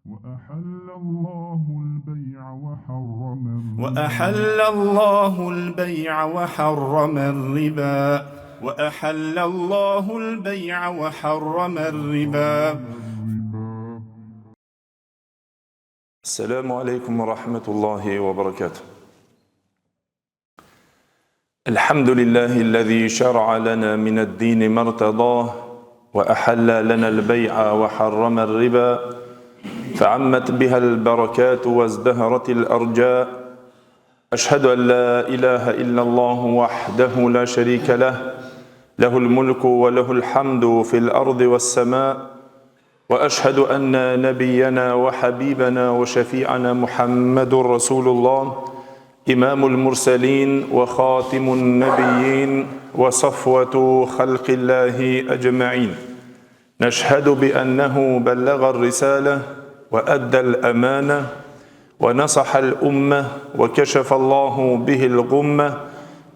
وأحل الله البيع وحرم الربا وأحل الله البيع وحرم الربا. السلام عليكم ورحمة الله وبركاته. الحمد لله الذي شرع لنا من الدين ما ارتضاه وأحل لنا البيع وحرم الربا فعمت بها البركات وازدهرت الأرجاء. أشهد أن لا إله إلا الله وحده لا شريك له له الملك وله الحمد في الأرض والسماء. وأشهد أن نبينا وحبيبنا وشفيعنا محمد رسول الله إمام المرسلين وخاتم النبيين وصفوة خلق الله أجمعين. نشهد بأنه بلغ الرسالة وأدى الأمانة ونصح الأمة وكشف الله به الغمة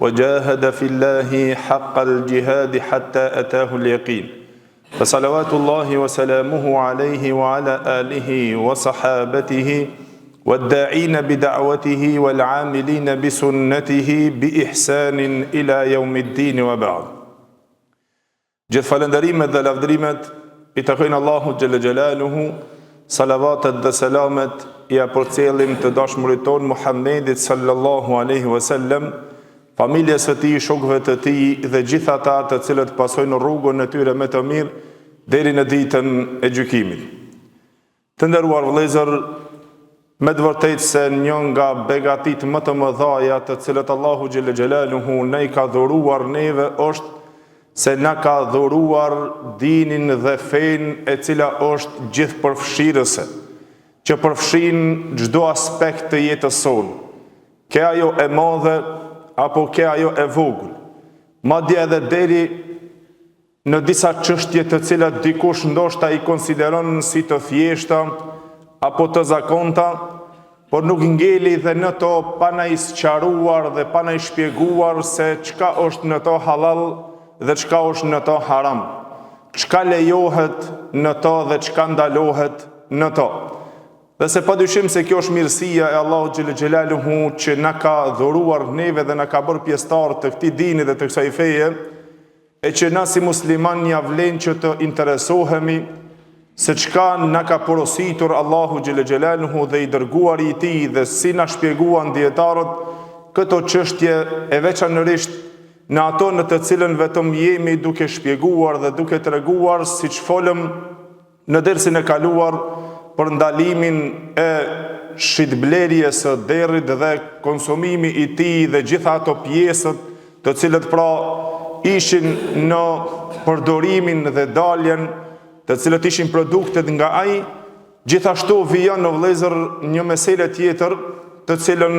وجاهد في الله حق الجهاد حتى أتاه اليقين. فصلوات الله وسلامه عليه وعلى آله وصحابته والداعين بدعوته والعاملين بسنته بإحسان إلى يوم الدين وبعد. Gjithë falënderimet dhe lavdrimet I takojnë Allahu xhalla xjalaluhu, salavatet dhe selamet I përcjellim të dashmurit ton Muhammedit sallallahu alaihi wasallam, familjes së tij, shokëve të tij dhe gjithë ata të cilët pasojnë rrugën e tyre më të mirë deri në ditën e gjykimit. Të nderuar vëllezër, me të vërtetë se një nga begatit më të mëdha të cilët Allahu xhalla xjalaluhu ne I ka dhuruar neve është se na ka dhuruar dinin dhe fen e cila është gjithëpërfshirëse, që përfshin çdo aspekt të jetës sonë, ke ajo e madhe apo ke ajo e vogël, madje edhe deri në disa çështje të cilat dikush ndoshta I konsideron si të thjeshta apo të zakonta, por nuk ngeli dhe në to pa na I sqaruar dhe pa na I shpjeguar se çka është në to halal dhe çka është në to haram, çka lejohet në to dhe çka ndalohet në to. Dhe se padyshim se kjo është mirësia e Allahu xhallal xjalaluhu që na ka dhuruar neve dhe na ka bërë pjesëtar të këtij dini dhe të kësaj feje, e që na si musliman ja vlen që të interesohemi se çka na ka porositur Allahu xhallal xjalaluhu dhe I dërguari I tij dhe si na shpjeguan dietarët këto çështje e veçanërisht në ato në të cilën vetëm jemi duke shpjeguar dhe duke treguar, siç folëm në dersin e kaluar për ndalimin e shitblerjes së derrit dhe konsumimi I tij dhe gjitha ato pjesët të cilët pra ishin në përdorimin dhe daljen, të cilët ishin produktet nga ai. Gjithashtu vijon në vëllezër një meselë tjetër, të cilën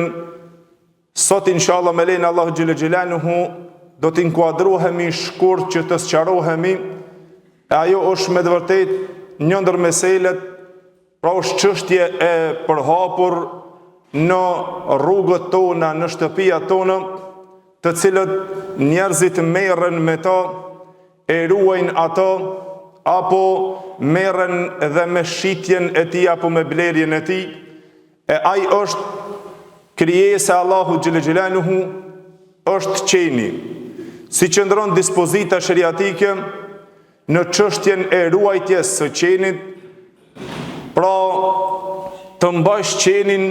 sot inshallah me lenin Allahu xhallal xjalaluhu do të inkuadrohemi shkurt që të sqarohemi, e ajo është me të vërtetë një ndër meselet, pra është çështje e përhapur në rrugët tona, në shtëpiat tona, të cilët njerëzit merren me to, e ruajnë ato, apo merren dhe me shitjen e tij apo me blerjen e tij, e ai është krijesa e Allahu xhallal xjalaluhu, është qeni. Si qëndron dispozita sheriatike në çështjen e ruajtjes së qenit, pra të mbash qenin,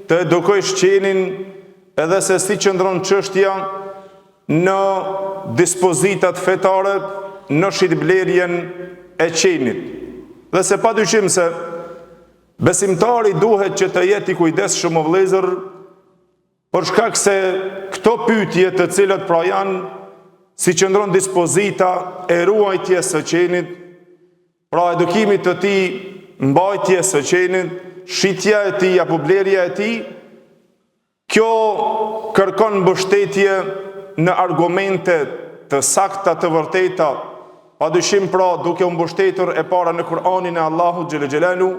të edukojsh qenin, edhe se si qëndron çështja në dispozitat fetare në shitblerjen e qenit. Dhe se padyshim se besimtari duhet që të jetë I kujdesshëm o vëllezër, për shkak se këto pyetje të cilat pra janë si qëndron dispozita e ruajtjes së qenit, pra edukimit të tij, mbajtjes së qenit, shitja e tij apo blerja e tij, kjo kërkon mbështetje në argumente të sakta të vërteta, padyshim pra duke u mbështetur e para në Kur'anin e Allahut xhallal xjalalu,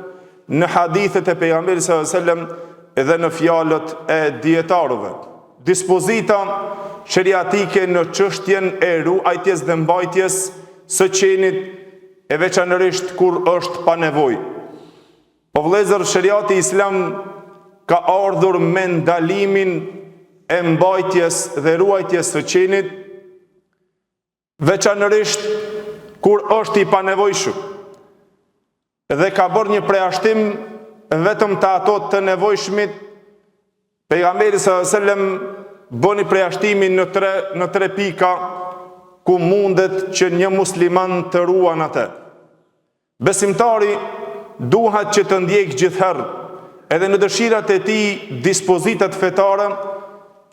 në hadithet e pejgamberit sallallahu alajhi wasallam edhe në fjalët e dietarëve. Dispozita sheriatike në çështjen e ruajtjes dhe mbajtjes së qenit, e veçanërisht kur është pa nevojë. O vëllezër, shariati islam ka ardhur me ndalimin e mbajtjes dhe ruajtjes së qenit, veçanërisht kur është i panevojshëm, dhe ka bërë një preashtim vetëm të ato të nevojshmit. Pejgamberi s.a.s. bëni preashtimin në tre pika ku mundet që një musliman të ruan atë. Besimtari duhet që të ndjek gjithherë edhe në dëshirat e tij dispozitat fetare,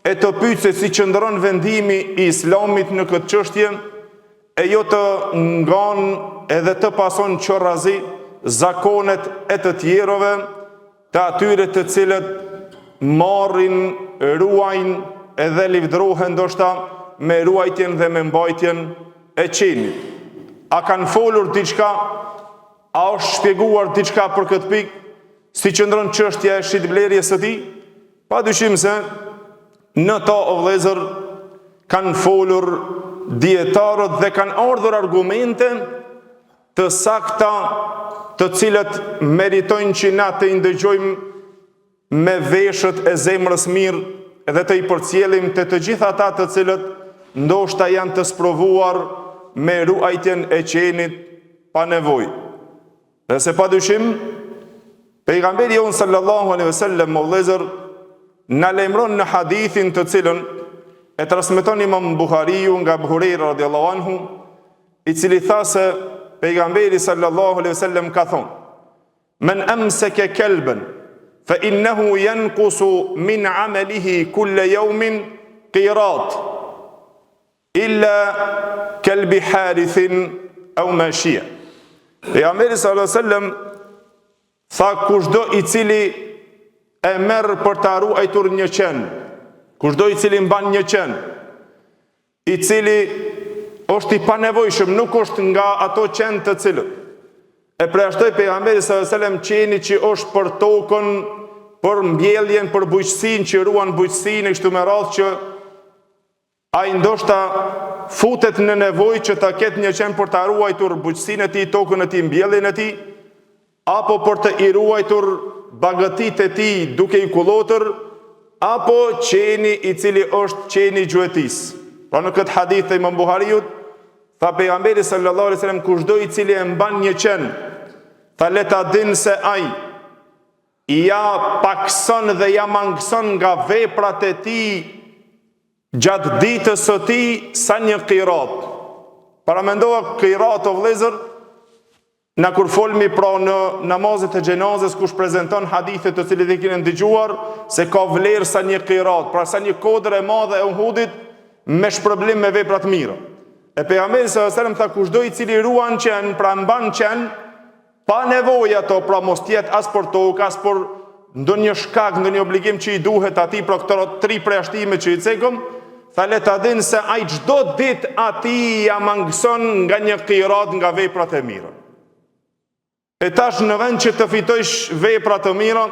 e të pyet se si qëndron vendimi i islamit në këtë çështje, e jo të ngan edhe të pason qorrazi zakonet e të tjerove, të atyre të cilët marrin, ruajnë edhe livdrohen ndoshta me ruajtjen dhe me mbajtjen e qenit. A kanë folur diçka? A është shpjeguar diçka për këtë pikë? Si qëndron çështja e shitblerjes së tij? Padyshim se në to, o vëllezër, kanë folur dietarët dhe kanë ardhur argumente të sakta, të cilët meritojnë që na të ndëgjojmë me veshët e zemrës mirë dhe të i përcjellim te të gjithë ata të cilët ndoshta janë të sprovuar me ruajtjen e qenit pa nevojë. Dhe se padyshim, pejgamberi jon sallallahu alaihi wasallam, o vëllezër, na lajmëron në hadithin të cilën e transmeton Imam Buhariu nga Abu Huraira radhiyallahu anhu, i cili tha se pejgamberi sallallahu alaihi wasallam ka thonë: "Men amsaka kalban fa innahu yanqusu min amalihi kull yawmin qirat illa kalbi harithin aw mashia." Pejgamberi sallallahu alaihi wasallam tha, kushdo i cili e merr për ta ruajtur një qen, kushdo i cili mban një qen, i cili është i panevojshëm, nuk është nga ato qen të cilët e preashtoi pejgamberi sallallahu alaihi wasallam qeni që është për tokën, për mbjelljen, për bujqësinë, që ruan bujqësinë e kështu me radhë, që ai ndoshta futet në nevojë që ta ketë një qen për ta ruajtur bujqësinë e tij, tokën e tij, mbjelljen e tij, apo për të i ruajtur bagëtit e tij duke i kullotër, apo qeni i cili është qeni gjuetis. Pra në këtë hadith të Imam Buhariut, tha pejgamberi sallallahu alaihi wasallam, kushdo i cili e mban një qen, tha le ta dinë se ai ja pakson dhe ja mangëson nga veprat e tij gjatë ditës së tij sa një qirat. Para mendoa qirat, o vëllezër, na kur folmi pra në namazet e xhenazës, kush prezanton hadithe të cilët e keni dëgjuar se ka vlerë sa një qirat, pra sa një kodër e madhe e Uhudit me shpërblim me vepra të mira. E pejgamberi sallallahu alajhi wasallam tha, kushdo i cili ruan qen, pra mban qen, pa nevojë ato, pra mos tjetë as për tokë, as për ndonjë shkak, ndonjë obligim që i duhet atij, pra këto tri preashtime që i cekëm, tha le ta dinë se ai çdo ditë atij ja mangëson nga një qirat nga veprat e mira. E tash në vend që të fitojsh vepra të mira,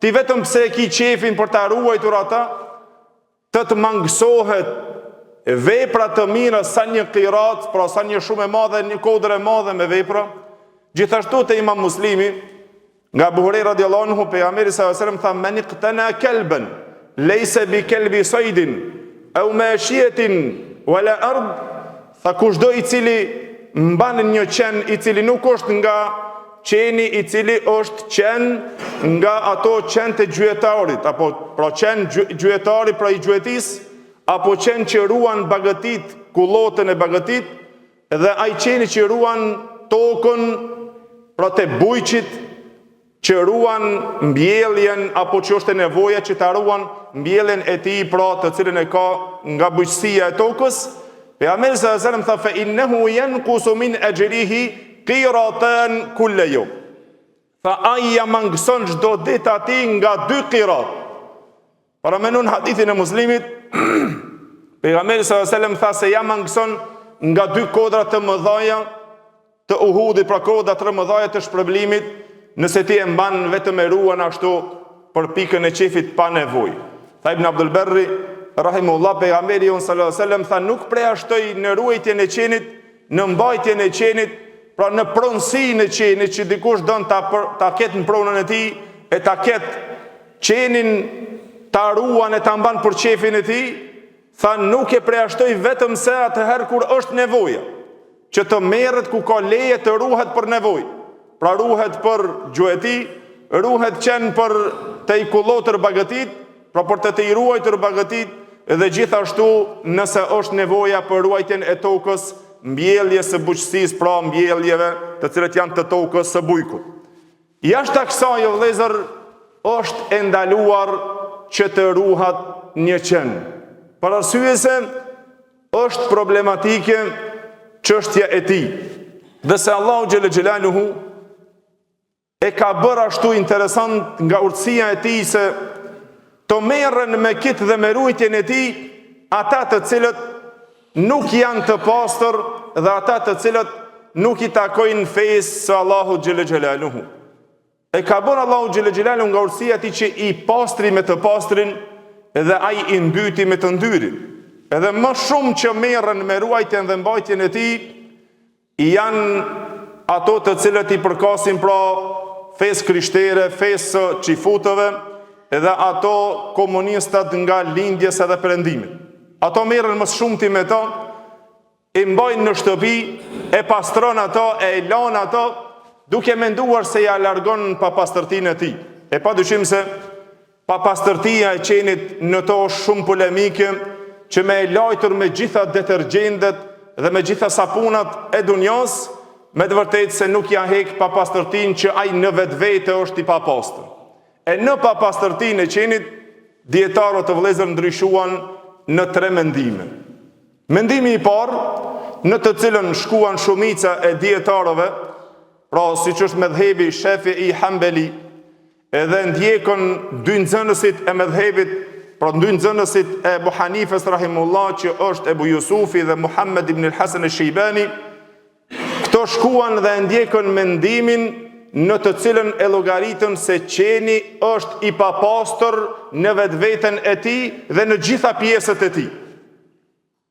ti vetëm pse e ki qefin për ta ruajtur ata, të mangësohet vepra të mira sa një qirat, pra sa një shumë e madhe, një kodër e madhe me vepra. Gjithashtu te Imam Muslimi, nga Abu Huraira radhiyallahu anhu, pejgamberi sallallahu alaihi wasallam tha, "Man iqtana kalban laysa bi kalbi saydin aw mashiyatin wala ard", tha kushdo i cili mban një qen i cili nuk është nga qeni i cili është qen nga ato qen të gjuetarit, apo pra qen gjuetari, pra i gjuetis, apo qen që ruan bagëtit, kullotën e bagëtit, dhe ai qeni që ruan tokën, pra të bujqit, që ruan mbjelljen, apo që është e nevoja që ta ruan mbjelljen e tij, pra të cilën e ka nga bujqësia e tokës. Pejgamberi sallallahu alajhi wasallam tha, "Fa innahu yanqusu min ajrihi qiratan kull yawm." Tha ai ja mangëson çdo ditë atij nga 2 qirat. Para menon hadithin e Muslimit, pejgamberi sallallahu alajhi wasallam tha se ja mangëson nga 2 kodra të mëdha të Uhudit, pra kodra të mëdha të shpërblimit, nëse ti e mban vetëm e ruan ashtu për pikën e qefit pa nevojë. Tha Ibn Abdul Berri rahimullah, pejgamberi jon sallallahu alajhi wasallam tha, nuk preashtoi në ruajtjen e qenit, në mbajtjen e qenit, pra në pronësinë e qenit që dikush don ta ketë në pronën e tij, e ta ketë qenin ta ruan e ta mban për qefin e tij, tha nuk e preashtoj vetëm se atëherë kur është nevoja, që të merret ku ka leje të ruhet për nevojë. Pra ruhet për gjuhëti, ruhet qenë për të i kullotër bagëtit, pra për të i ruajtër bagëtit, dhe gjithashtu nëse është nevoja për ruajtjen e tokës, mbjellje së bujqësisë, pra mbjelljeve të cilët janë të tokës së bujku. Jashtë kësaj, o vëllezër, është e ndaluar që të ruhat një qen. Për arsye se është problematike çështja e tij. Dhe se Allahu xhelle xhelaluhu e ka bërë ashtu interesant nga urtësia e tij se të merren me kit dhe me rujtjen e tij ata të cilët nuk janë të pastër dhe ata të cilët nuk i takojnë fesë së Allahu xhelle xhelaluhu. E ka bërë Allahu xhelle xhelaluhu nga urtësia e tij që i pastri me të pastrin dhe ai i ndyti me të ndyrin. Edhe më shumë që merren me ruajtjen dhe mbajtjen e tij janë ato të cilët i përkasin pra fesë krishtere, fesë çifutëve, edhe ato komunistat nga lindjes edhe perëndimit. Ato merren më shumë me to, i mbajnë në shtëpi, e pastron ato, e lan ato, duke menduar se ja largon papastërtinë e tij. E padyshim se papastërtia e qenit në to është shumë polemike, që me e lajtur me gjitha detergjendet dhe me gjitha sapunat e dunjos, me të vërtetë se nuk ja hek papastërtinë që ai në vetvete është i papastër. E në papastërtinë e qenit, dietarët të vëllezër ndryshuan në 3 mendime. Mendimi i parë, në të cilën shkuan shumica e dietarëve, pra siç është medhhebi Shafi'i Hanbali, edhe ndjekën 2 nxënësit e medhhebit, pra 2 nxënësit e Abu Hanifes rahimullah, që është Ebu Jusufi dhe Muhammed ibn al-Hasan al-Shaybani, këto shkuan dhe ndjekën mendimin në të cilën e llogaritën se qeni është i papastër në vetveten e tij dhe në gjitha pjesët e tij.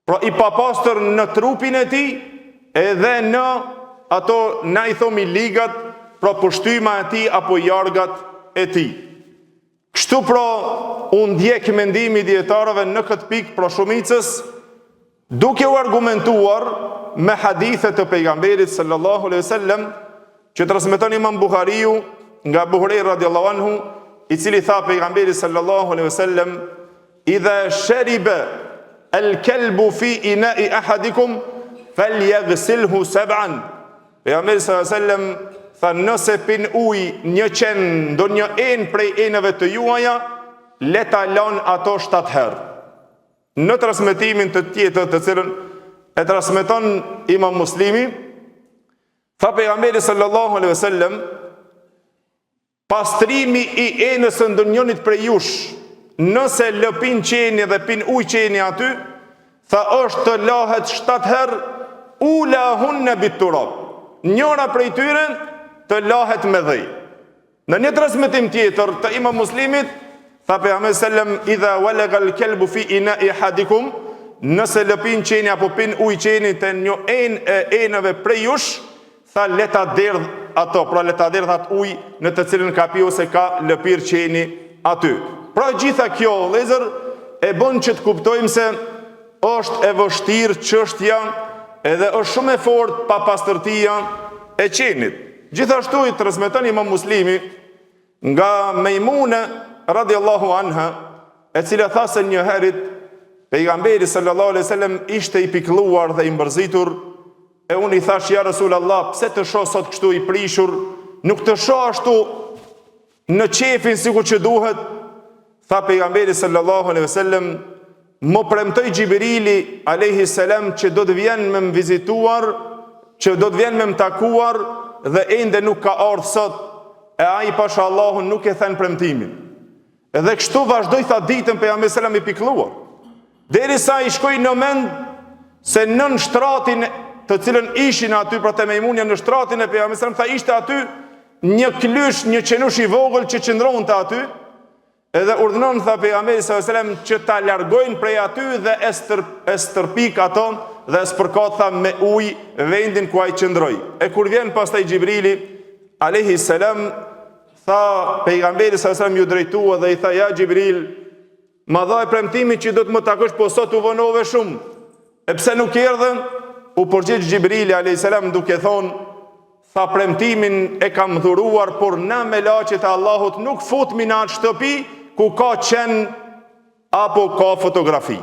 Pra i papastër në trupin e tij edhe në ato na i thomi ligat, pra pushtyma e tij apo jargat e tij. Kështu pra unë ndjek mendimi dietarëve në këtë pikë pra shumicës, duke u argumentuar me hadithe të pejgamberit sallallahu alaihi wasallam, që transmeton Imam Buhariu nga Abu Huraira radhiyallahu anhu, i cili tha pejgamberi sallallahu alaihi wasallam: "Idha shariba al-kalbu fi ina'i ahadikum falyaghsilhu 7." Pejgamberi sallallahu alaihi wasallam tha, nëse pin ujë një qen, ndonjë enë prej enëve të juaja, le ta lan ato 7 herë. Në transmetimin të tjetër të cilën e transmeton Imam Muslimi, tha pejgamberi sallallahu alaihi wasallam, pastrimi i enës së ndonjënit prej jush, nëse lëpin qeni dhe pin ujë qeni aty, tha është të lahet 7 herë, ulahunna biturab. Njëra prej tyre të lahet me dhej. Në një transmetim tjetër të Imam Muslimit, tha pejgamberi sallam, idha walaga al-kalbu fi ina'i ahadikum, nëse lëpin qeni apo pin ujë qeni të një enë e enëve prej jush, tha leta derdh ato, pra leta derdh atë ujë në të cilën ka pi ose ka lëpir qeni aty. Pra gjitha kjo, vëllezër, e bën që të kuptojmë se është e vështirë çështja, edhe është shumë e fortë papastërtia e qenit. Gjithashtu i transmeton Imam Muslimi nga Mejmune radhiyallahu anha, e cila tha se një herë pejgamberi sallallahu alaihi wasallam ishte i pikëlluar dhe i mbërzitur, e unë i thash, ja Rasulullah, pse të shoh sot kështu i prishur, nuk të shoh ashtu në qefin sikur që duhet? Tha pejgamberi sallallahu alaihi wasallam, më premtoi Xhibrili alayhi salam që do të vjen me më vizituar, që do të vjen me më takuar, dhe ende nuk ka ardhur sot, e ai pasha Allahun nuk e thën premtimin. Edhe kështu vazhdoi tha ditën pejgamberi sallallahu alaihi wasallam i pikëlluar, derisa i shkoi në mend se nën shtratin të cilën ishin aty pra te Mejmunja, në shtratin e pejgamberit sallallahu alaihi wasallam, tha ishte aty një klysh, një qenush i vogël që qëndronte aty, edhe urdhënon, tha pejgamberi sallallahu alaihi wasallam, që ta largojnë prej aty dhe e stërpik ato dhe spërkat tha me ujë vendin ku ai qëndroi. E kur vjen pastaj Xhibrili alayhi salam, tha pejgamberi sallallahu alaihi wasallam ju drejtua dhe i tha ja Xhibril, ma dha premtimin që do të më takosh, po sot u vonove shumë. E pse nuk erdhe? U përgjigj Xhibrili alayhi salam duke thonë, tha premtimin e kam dhuruar, por na me laqet e Allahut nuk futmi në atë shtëpi ku ka qen apo ka fotografi.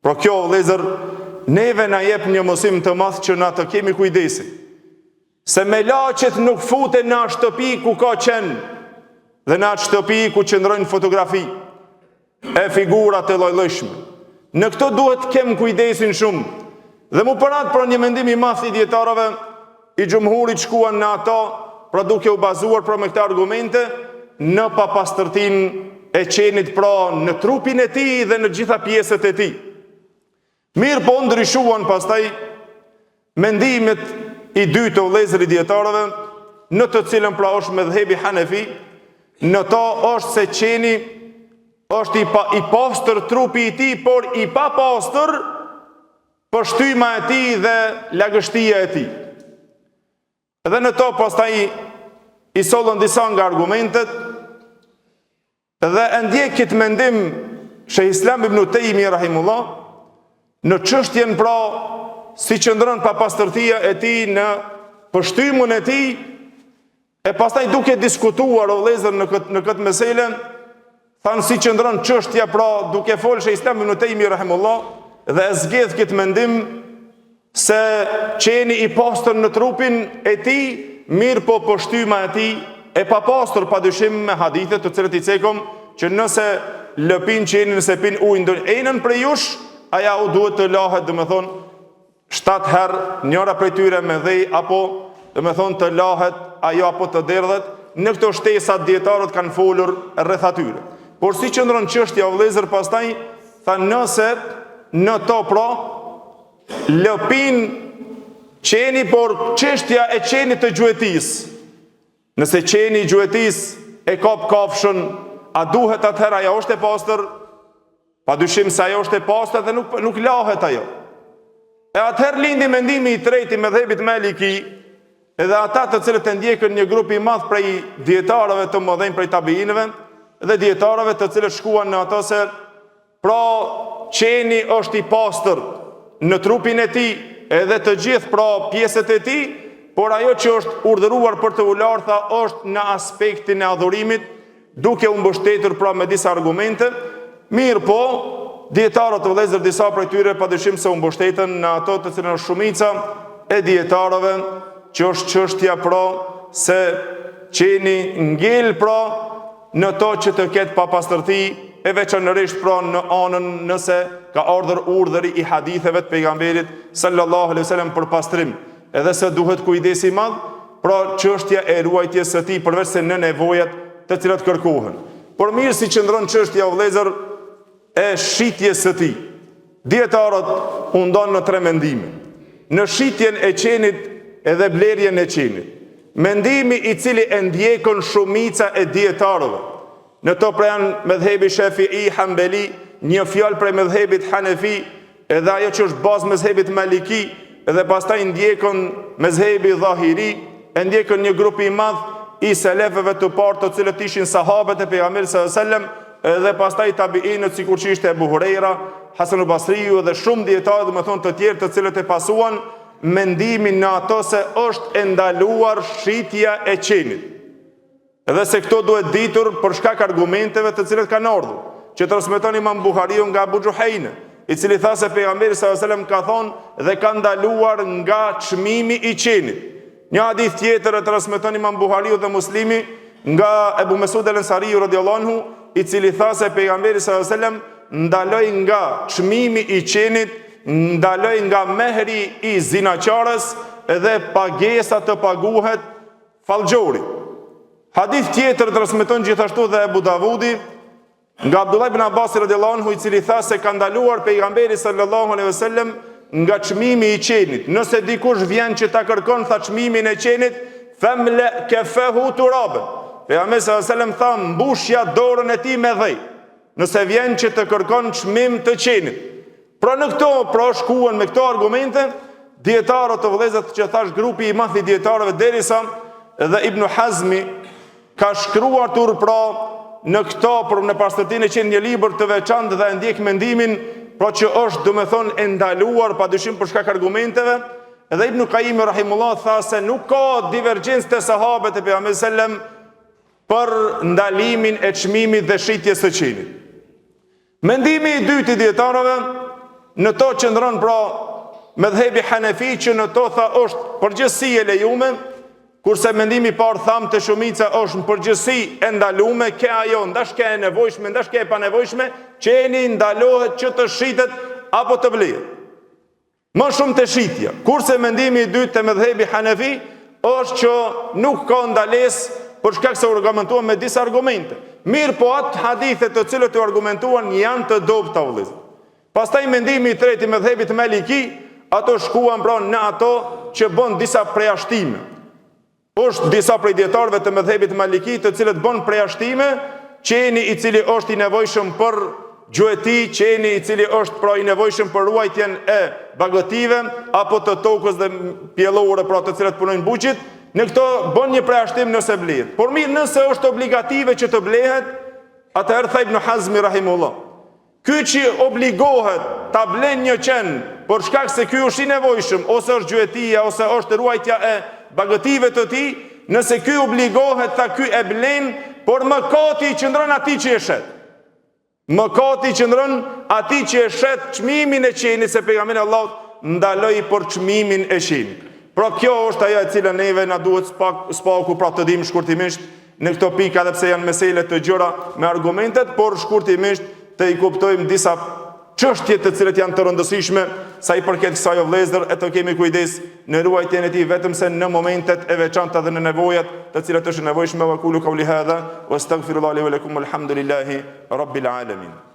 Pro kjo vëllezër neve na jep një mësim të madh që na të kemi kujdesi. Se me laqet nuk futen në atë shtëpi ku ka qen dhe në atë shtëpi ku qëndrojnë fotografi e figurat e lloj-llojshme. Në këto duhet të kem kujdesin shumë. Dhe mu përat për një mendim i madh i dietarëve i xhumhurit shkuan në ato, pra duke u bazuar për me këta argumente në papastërtinë e qenit, pra në trupin e tij dhe në gjitha pjesët e tij. Mirë po ndryshuan pastaj mendimet i dytë të vëllezërit i dietarëve, në të cilën pra është medhhebi Hanefi, në to është se qeni është i pastër trupi i tij, por i papastër pështyma e tij dhe lagështia e tij. Dhe në to pastaj i sollën disa nga argumentet dhe ndjek këtë mendim Sheh Islam ibn Taymi rahimullah në çështjen pra si qëndron papastërtia e tij në pështymën e tij, e pastaj duke diskutuar o vëllezër në këtë meselë, thanë si qëndron çështja pra duke folë Sheh Islam ibn Taymi rahimullah dhe e zgjedh këtë mendim se qeni i pastër në trupin e tij, mirë po pështyma e tij e papastër, padyshim me hadithe të cilët i cekom që nëse lëpin qenin, nëse pin ujë ndonjë enën prej jush, aja u duhet të lahet, domethënë 7 herë, njëra prej tyre me dhej, apo domethënë të lahet ajo apo të derdhet. Në këto shtesa dietarët kanë folur rreth atyre. Por si qëndron çështja o vëllezër pastaj, tha nëse në to pra lëpin qeni, por çështja e qenit të gjuetis. Nëse qeni i gjuetis e kap kafshën, a duhet atëherë ajo është e pastër? Padyshim se ajo është e pastër dhe nuk lahet ajo. E atëherë lindi mendimi i tretë i medhhebit Maliki, edhe ata të cilët e ndjekën një grup i madh prej dietarëve të mëdhenj prej tabiinëve dhe dietarëve të cilët shkuan në ato se pra qeni është i pastër në trupin e tij edhe të gjithë pra pjesët e tij, por ajo që është urdhëruar për të ular tha është në aspektin e adhurimit, duke u mbështetur pra me disa argumente. Mirë po, dietarët e vëllezër disa prej tyre padyshim se u mbështetën në ato të cilën është shumica e dietarëve, që është çështja pra se qeni ngel pra në to që të ketë papastërti, e veçanërisht pra në anën nëse ka ardhur urdhëri i haditheve të pejgamberit sallallahu alaihi wasallam për pastrim, edhe se duhet kujdesi i madh pra çështja e ruajtjes së tij përveç se në nevojat të cilat kërkohen. Por mirë si qëndron çështja o vëllezër e shitjes së tij. Dietarët u ndonë në 3 mendime. Në shitjen e qenit edhe blerjen e qenit. Mendimi i cili e ndjekon shumica e dietarëve. Në to pra janë medhhebi Shafi'i, Hanbeli, një fjalë prej medhhebit Hanefi, edhe ajo që është bazë medhhebit Maliki, edhe pastaj ndjekon medhhebi Dhahiri, e ndjekon një grup i madh i selefëve të parë të cilët ishin sahabët e pejgamberit sallallahu alajhi wasallam, edhe pastaj tabiinët sikur që ishte Abu Huraira, Hasan al-Basriu dhe shumë dietarë domethënë të tjerë të cilët e pasuan mendimin në ato se është e ndaluar shitja e qenit. Edhe se këto duhet ditur për shkak argumenteve të cilët kanë ardhur, që transmeton Imam Buhariu nga Abu Juhayna, i cili tha se pejgamberi sallallahu alajhi wasallam ka thonë dhe ka ndaluar nga çmimi i qenit. Një hadith tjetër e transmeton Imam Buhariu dhe Muslimi nga Ebu Mesud el-Ansari radhiyallahu anhu, i cili tha se pejgamberi sallallahu alajhi wasallam ndaloi nga çmimi i qenit, ndaloi nga mehri i zinaqarës edhe pagesa të paguhet fallxhori. Hadith tjetër transmeton gjithashtu dhe Abu Davudi nga Abdullah ibn Abbas radhiyallahu anhu, i cili tha se ka ndaluar pejgamberi sallallahu alaihi wasallam nga çmimi i qenit. Nëse dikush vjen që ta kërkon tha çmimin e qenit, famla kafahu turab. Pejgamberi sallallahu alaihi wasallam tha mbushja dorën e tij me dhej. Nëse vjen që të kërkon çmim të qenit, Pra në këto, pra shkuan me këto argumente, dietarët të vëllezërit që thash grupi i madh i dietarëve derisa dhe Ibn Hazmi ka shkruar pra në këto për në pastërtinë që një libër të veçantë dhe ndjek mendimin pra që është domethënë e ndaluar padyshim për shkak argumenteve. Edhe Ibn Qayyim rahimullah tha se nuk ka divergjencë të sahabët e pejgamberit sallam për ndalimin e çmimit dhe shitjes së qenit. Mendimi i dytë i dietarëve në to qëndron pra medhebi Hanefi që në to tha është përgjithësi e lejume, kurse mendimi i parë tham të shumica është në përgjithësi e ndalume, ke ajo ndash ke e nevojshme, ndash ke e panevojshme, qeni ndalohet që të shitet apo të blihet. Më shumë të shitja. Kurse mendimi i dytë të medhebi Hanefi është që nuk ka ndalesë për shkak se argumentuan me disa argumente. Mirë po atë hadithe të cilët u argumentuan janë të dobta vëllezër. Pastaj mendimi i tretë i medhebit Maliki, ato shkuan pra në ato që bën disa përjashtime. Është disa prej dietarëve të medhebit Maliki të cilët bën përjashtime, qeni i cili është i nevojshëm për gjueti, qeni i cili është pra i nevojshëm për ruajtjen e bagëtive apo të tokës dhe pjellore pra të cilat punojnë buqit, në këto bën një përjashtim nëse blihet. Por mirë, nëse është obligative që të blehet, atëherë tha Ibn Hazmi rahimullah, ky që obligohet ta blen një qen por shkak se ky është i nevojshëm, ose është gjuetia, ose është ruajtja e bagëtive të tij, nëse ky obligohet ta ky e blen, por mëkati i qëndron atij që e shet. Mëkati i qëndron atij që e shet çmimin e qenit, se pejgamberi Allahut ndaloi për çmimin e qenit. Pra kjo është ajo e cila neve na duhet spaku pra të dim shkurtimisht në këto pika, edhe pse janë mesele të gjëra me argumentet, por shkurtimisht të i kuptojmë disa çështje të cilat janë të rëndësishme sa i përket kësaj vëllezër, e të kemi kujdes në ruajtjen e tij vetëm se në momentet e veçanta dhe në nevojat të cilat është nevojshme. Wa qulu qawli hadha wastaghfirullahi wa lakum, alhamdulillahi rabbil alamin.